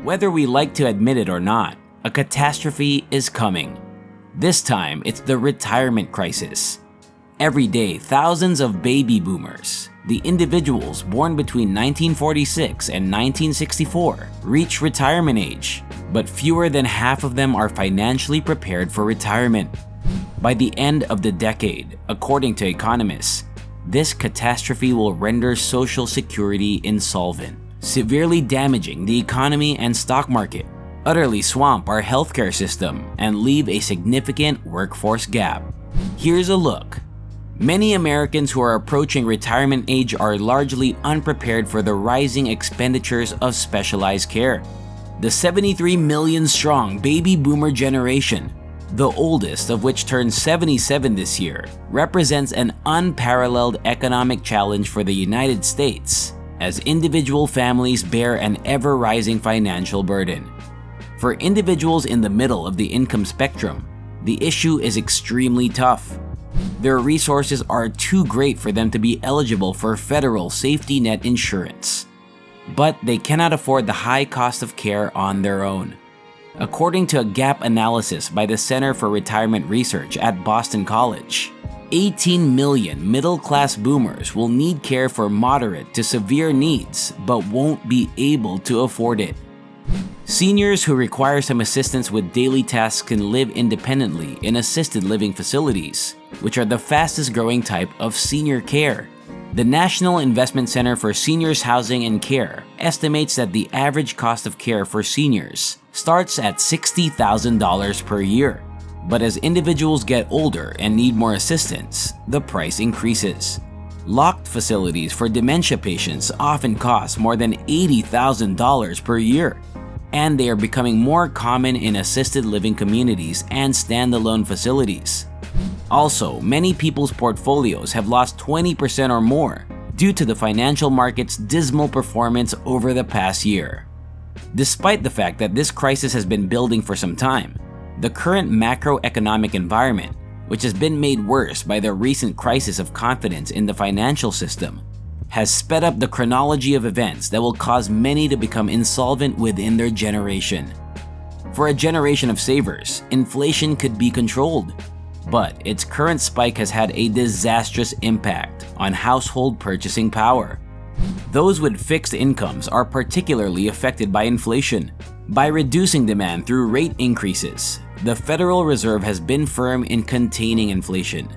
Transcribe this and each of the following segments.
Whether we like to admit it or not, a catastrophe is coming. This time, it's the retirement crisis. Every day, thousands of baby boomers, the individuals born between 1946 and 1964, reach retirement age, but fewer than half of them are financially prepared for retirement. By the end of the decade, according to economists, this catastrophe will render Social Security insolvent, severely damaging the economy and stock market, utterly swamp our healthcare system, and leave a significant workforce gap. Here's a look. Many Americans who are approaching retirement age are largely unprepared for the rising expenditures of specialized care. The 73 million strong baby boomer generation, the oldest of which turns 77 this year, represents an unparalleled economic challenge for the United States, as individual families bear an ever-rising financial burden. For individuals in the middle of the income spectrum, the issue is extremely tough. Their resources are too great for them to be eligible for federal safety net insurance, but they cannot afford the high cost of care on their own. According to a gap analysis by the Center for Retirement Research at Boston College, 18 million middle-class boomers will need care for moderate to severe needs but won't be able to afford it. Seniors who require some assistance with daily tasks can live independently in assisted living facilities, which are the fastest growing type of senior care. The National Investment Center for Seniors Housing and Care estimates that the average cost of care for seniors starts at $60,000 per year. But as individuals get older and need more assistance, the price increases. Locked facilities for dementia patients often cost more than $80,000 per year, and they are becoming more common in assisted living communities and standalone facilities. Also, many people's portfolios have lost 20% or more due to the financial market's dismal performance over the past year. Despite the fact that this crisis has been building for some time, the current macroeconomic environment, which has been made worse by the recent crisis of confidence in the financial system, has sped up the chronology of events that will cause many to become insolvent within their generation. For a generation of savers, inflation could be controlled, but its current spike has had a disastrous impact on household purchasing power. Those with fixed incomes are particularly affected by inflation. By reducing demand through rate increases, the Federal Reserve has been firm in containing inflation.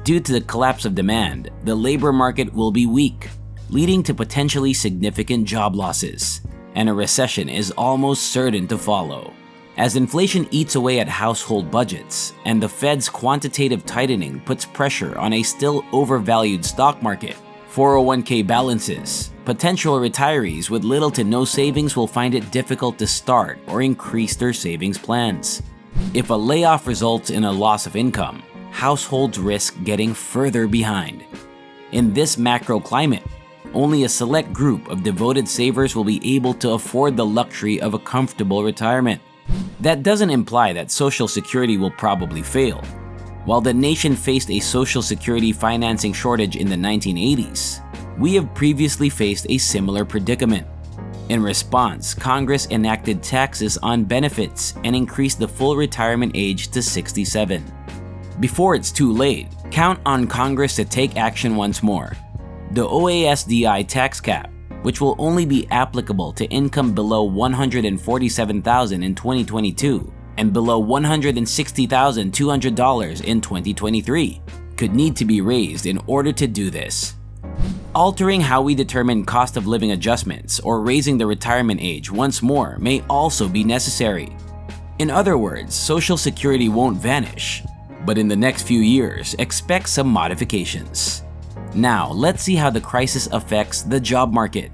Due to the collapse of demand, the labor market will be weak, leading to potentially significant job losses, and a recession is almost certain to follow. As inflation eats away at household budgets and the Fed's quantitative tightening puts pressure on a still overvalued stock market, 401k balances, potential retirees with little to no savings will find it difficult to start or increase their savings plans. If a layoff results in a loss of income, households risk getting further behind. In this macro climate, only a select group of devoted savers will be able to afford the luxury of a comfortable retirement. That doesn't imply that Social Security will probably fail. While the nation faced a Social Security financing shortage in the 1980s, we have previously faced a similar predicament. In response, Congress enacted taxes on benefits and increased the full retirement age to 67. Before it's too late, count on Congress to take action once more. The OASDI tax cap, which will only be applicable to income below $147,000 in 2022 and below $160,200 in 2023, could need to be raised in order to do this. Altering how we determine cost of living adjustments or raising the retirement age once more may also be necessary. In other words, Social Security won't vanish, but in the next few years, expect some modifications. Now, let's see how the crisis affects the job market.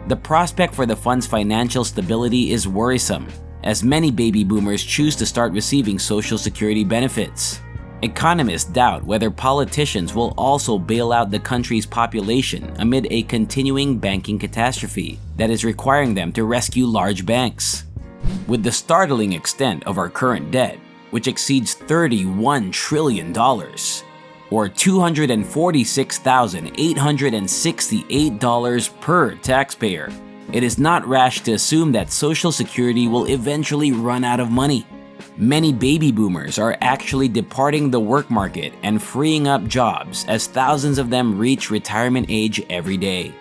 The prospect for the fund's financial stability is worrisome, as many baby boomers choose to start receiving Social Security benefits. Economists doubt whether politicians will also bail out the country's population amid a continuing banking catastrophe that is requiring them to rescue large banks. With the startling extent of our current debt, which exceeds $31 trillion, or $246,868 per taxpayer, It is not rash to assume that Social Security will eventually run out of money. Many baby boomers are actually departing the work market and freeing up jobs as thousands of them reach retirement age every day.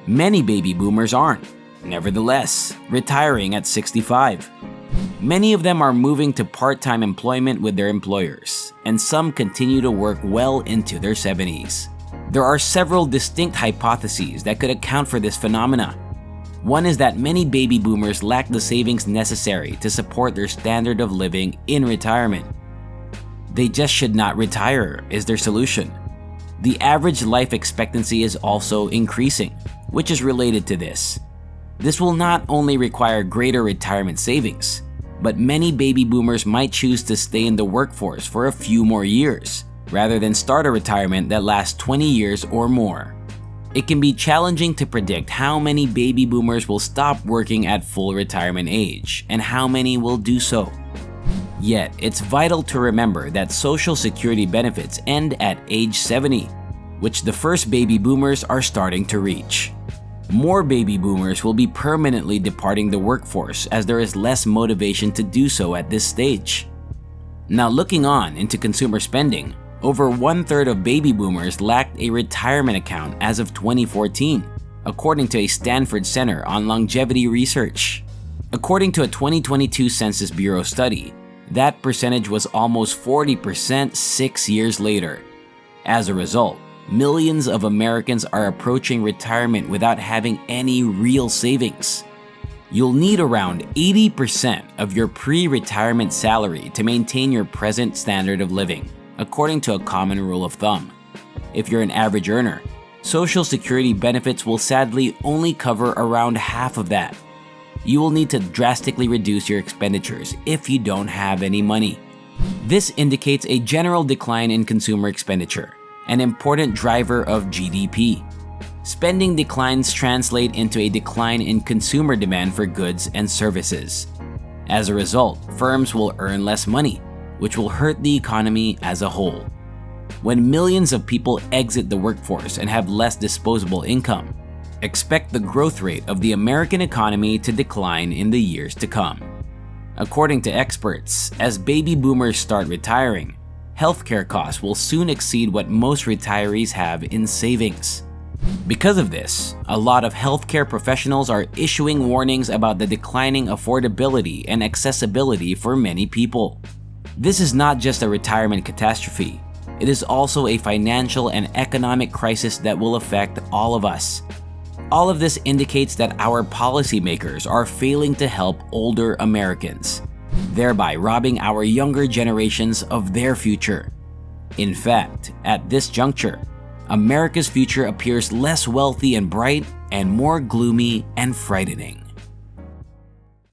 Many baby boomers aren't, nevertheless, retiring at 65. Many of them are moving to part-time employment with their employers, and some continue to work well into their 70s. There are several distinct hypotheses that could account for this phenomena. One is that many baby boomers lack the savings necessary to support their standard of living in retirement. They just should not retire is their solution. The average life expectancy is also increasing, which is related to this. This will not only require greater retirement savings, but many baby boomers might choose to stay in the workforce for a few more years, rather than start a retirement that lasts 20 years or more. It can be challenging to predict how many baby boomers will stop working at full retirement age and how many will do so. Yet, it's vital to remember that Social Security benefits end at age 70, which the first baby boomers are starting to reach. More baby boomers will be permanently departing the workforce as there is less motivation to do so at this stage. Now, looking on into consumer spending, over 1/3 of baby boomers lacked a retirement account as of 2014, according to a Stanford Center on Longevity Research. According to a 2022 Census Bureau study, that percentage was almost 40% 6 years later. As a result, millions of Americans are approaching retirement without having any real savings. You'll need around 80% of your pre-retirement salary to maintain your present standard of living, according to a common rule of thumb. If you're an average earner, Social Security benefits will sadly only cover around half of that. You will need to drastically reduce your expenditures if you don't have any money. This indicates a general decline in consumer expenditure, an important driver of GDP. Spending declines translate into a decline in consumer demand for goods and services. As a result, firms will earn less money, which will hurt the economy as a whole. When millions of people exit the workforce and have less disposable income, expect the growth rate of the American economy to decline in the years to come. According to experts, as baby boomers start retiring, healthcare costs will soon exceed what most retirees have in savings. Because of this, a lot of healthcare professionals are issuing warnings about the declining affordability and accessibility for many people. This is not just a retirement catastrophe, it is also a financial and economic crisis that will affect all of us. All of this indicates that our policymakers are failing to help older Americans, thereby robbing our younger generations of their future. In fact, at this juncture, America's future appears less wealthy and bright and more gloomy and frightening.